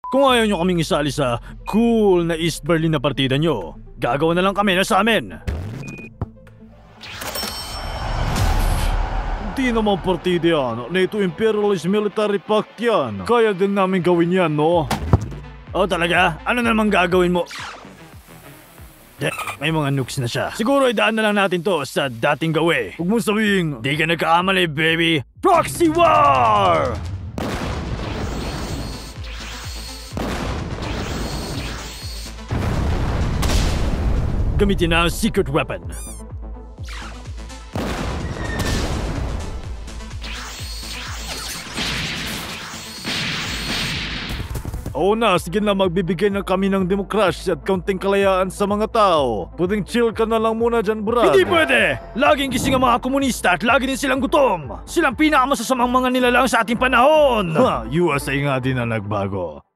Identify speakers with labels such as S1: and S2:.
S1: Kung ayaw nyo kaming isali sa cool na East Berlin na partida nyo, gagawa na lang kami na sa amin. Hindi naman partida yan. NATO Imperialist Military Pact yan. Kaya din namin gawin yan, no? Oh, talaga? Ano naman gagawin mo? May mga nukes na siya. Siguro idaan na lang natin to sa dating gawi. Huwag mong sabihin, di ka nagkakamali, baby. Proxy War! Gamitin na ang secret weapon. Oo na, sige na, magbibigay na kami ng demokrasya at kaunting kalayaan sa mga tao. Pwedeng chill ka na lang muna dyan, Brad. Hindi pwede! Laging gising ang mga komunista at lagi din silang gutom. Silang pinakamasasamang mga nilalang sa ating panahon. USA nga din na nagbago.